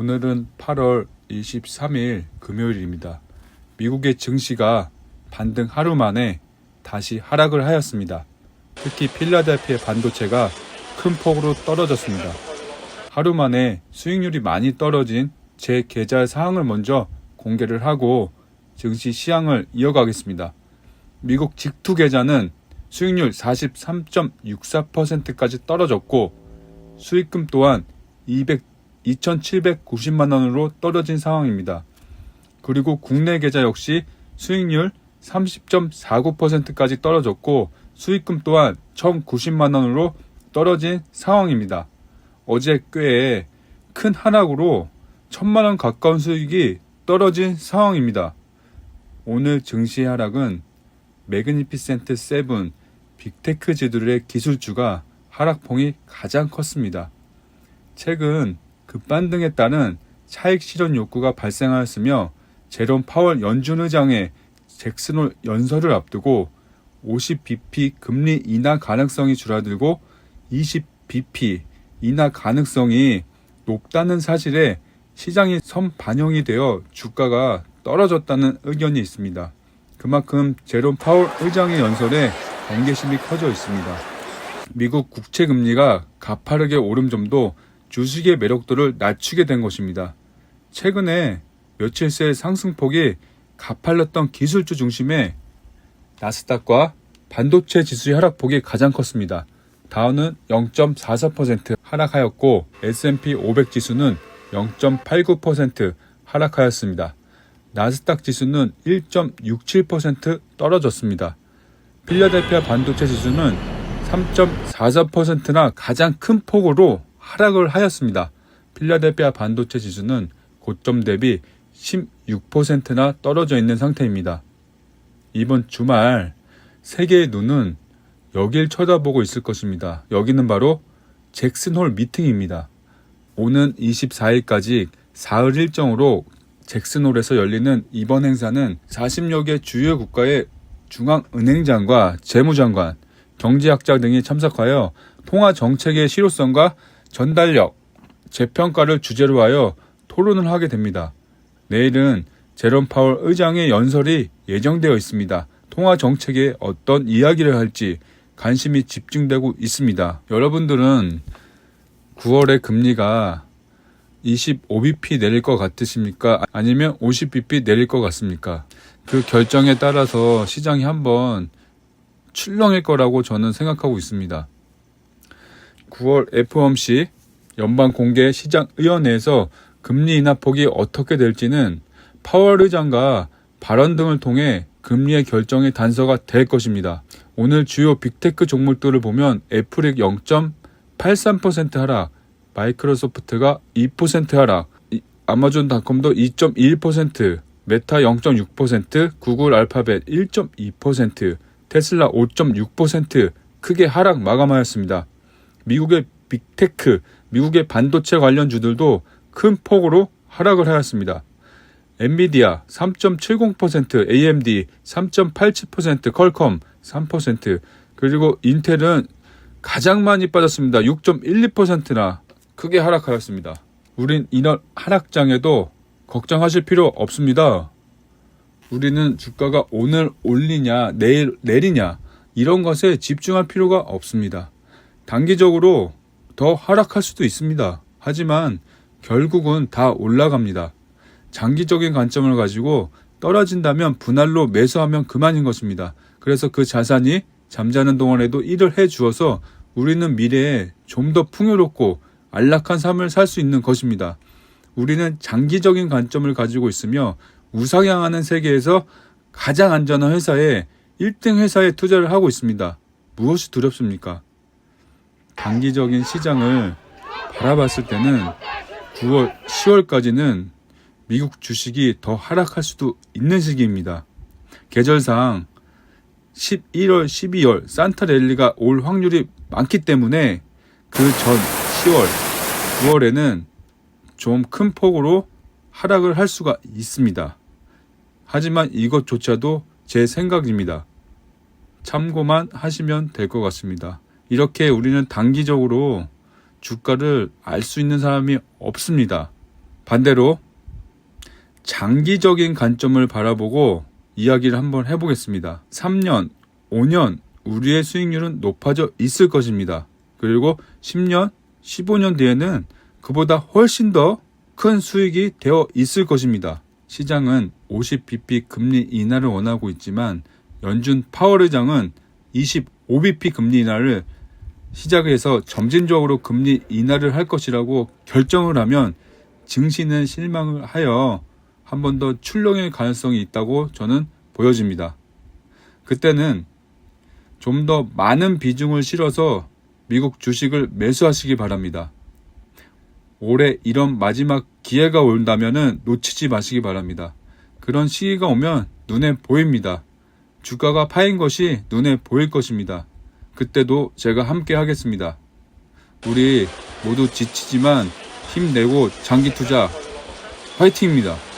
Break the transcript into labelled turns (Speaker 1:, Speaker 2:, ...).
Speaker 1: 오늘은 8월 23일 금요일입니다. 미국의 증시가 반등 하루 만에 다시 하락을 하였습니다. 특히 필라델피아 반도체가 큰 폭으로 떨어졌습니다. 하루 만에 수익률이 많이 떨어진 제 계좌 사항을 먼저 공개를 하고 증시 시황을 이어가겠습니다. 미국 직투 계좌는 수익률 43.64%까지 떨어졌고 수익금 또한 2,790만 원으로 떨어진 상황입니다. 그리고 국내 계좌 역시 수익률 30.49%까지 떨어졌고 수익금 또한 1,090만 원으로 떨어진 상황입니다. 어제 꽤 큰 하락으로 1,000만 원 가까운 수익이 떨어진 상황입니다. 오늘 증시 하락은 매그니피센트 7 빅테크 지들의 기술주가 하락폭이 가장 컸습니다. 최근 급반등에 따른 차익 실현 욕구가 발생하였으며 제롬 파월 연준 의장의 잭슨홀 연설을 앞두고 50bp 금리 인하 가능성이 줄어들고 20bp 인하 가능성이 높다는 사실에 시장이 선반영이 되어 주가가 떨어졌다는 의견이 있습니다. 그만큼 제롬 파월 의장의 연설에 경계심이 커져 있습니다. 미국 국채 금리가 가파르게 오른 점도 주식의 매력도를 낮추게 된 것입니다. 최근에 며칠 새 상승폭이 가팔랐던 기술주 중심의 나스닥과 반도체 지수의 하락폭이 가장 컸습니다. 다우는 0.44% 하락하였고 S&P 500 지수는 0.89% 하락하였습니다. 나스닥 지수는 1.67% 떨어졌습니다. 필라델피아 반도체 지수는 3.44%나 가장 큰 폭으로 하락을 하였습니다. 필라델피아 반도체 지수는 고점 대비 16%나 떨어져 있는 상태입니다. 이번 주말 세계의 눈은 여길 쳐다보고 있을 것입니다. 여기는 바로 잭슨홀 미팅입니다. 오는 24일까지 사흘 일정으로 잭슨홀에서 열리는 이번 행사는 40여 개 주요 국가의 중앙은행장과 재무장관, 경제학자 등이 참석하여 통화 정책의 실효성과 전달력, 재평가를 주제로 하여 토론을 하게 됩니다. 내일은 제롬 파월 의장의 연설이 예정되어 있습니다. 통화 정책에 어떤 이야기를 할지 관심이 집중되고 있습니다. 여러분들은 9월에 금리가 25bp 내릴 것 같으십니까? 아니면 50bp 내릴 것 같습니까? 그 결정에 따라서 시장이 한번 출렁일 거라고 저는 생각하고 있습니다. 9월 FOMC 연방공개시장위원회에서 금리 인하폭이 어떻게 될지는 파월 의장과 발언 등을 통해 금리의 결정의 단서가 될 것입니다. 오늘 주요 빅테크 종목들을 보면 애플이 0.83% 하락, 마이크로소프트가 2% 하락, 아마존닷컴도 2.1%, 메타 0.6%, 구글 알파벳 1.2%, 테슬라 5.6% 크게 하락 마감하였습니다. 미국의 빅테크, 미국의 반도체 관련주들도 큰 폭으로 하락을 하였습니다. 엔비디아 3.70%, AMD 3.87%, 퀄컴 3%, 그리고 인텔은 가장 많이 빠졌습니다. 6.12%나 크게 하락하였습니다. 우린 이런 하락장에도 걱정하실 필요 없습니다. 우리는 주가가 오늘 올리냐 내일 내리냐 이런 것에 집중할 필요가 없습니다. 단기적으로 더 하락할 수도 있습니다. 하지만 결국은 다 올라갑니다. 장기적인 관점을 가지고 떨어진다면 분할로 매수하면 그만인 것입니다. 그래서 그 자산이 잠자는 동안에도 일을 해주어서 우리는 미래에 좀 더 풍요롭고 안락한 삶을 살 수 있는 것입니다. 우리는 장기적인 관점을 가지고 있으며 우상향하는 세계에서 가장 안전한 회사에 1등 회사에 투자를 하고 있습니다. 무엇이 두렵습니까? 단기적인 시장을 바라봤을 때는 9월, 10월까지는 미국 주식이 더 하락할 수도 있는 시기입니다. 계절상 11월, 12월 산타 랠리가 올 확률이 많기 때문에 그 전 10월, 9월에는 좀 큰 폭으로 하락을 할 수가 있습니다. 하지만 이것조차도 제 생각입니다. 참고만 하시면 될 것 같습니다. 이렇게 우리는 단기적으로 주가를 알 수 있는 사람이 없습니다. 반대로 장기적인 관점을 바라보고 이야기를 한번 해보겠습니다. 3년, 5년 우리의 수익률은 높아져 있을 것입니다. 그리고 10년, 15년 뒤에는 그보다 훨씬 더 큰 수익이 되어 있을 것입니다. 시장은 50bp 금리 인하를 원하고 있지만 연준 파월 의장은 25bp 금리 인하를 시작해서 점진적으로 금리 인하를 할 것이라고 결정을 하면 증시는 실망을 하여 한 번 더 출렁일 가능성이 있다고 저는 보여집니다. 그때는 좀 더 많은 비중을 실어서 미국 주식을 매수하시기 바랍니다. 올해 이런 마지막 기회가 온다면 놓치지 마시기 바랍니다. 그런 시기가 오면 눈에 보입니다. 주가가 파인 것이 눈에 보일 것입니다. 그때도 제가 함께 하겠습니다. 우리 모두 지치지만 힘내고 장기 투자 화이팅입니다.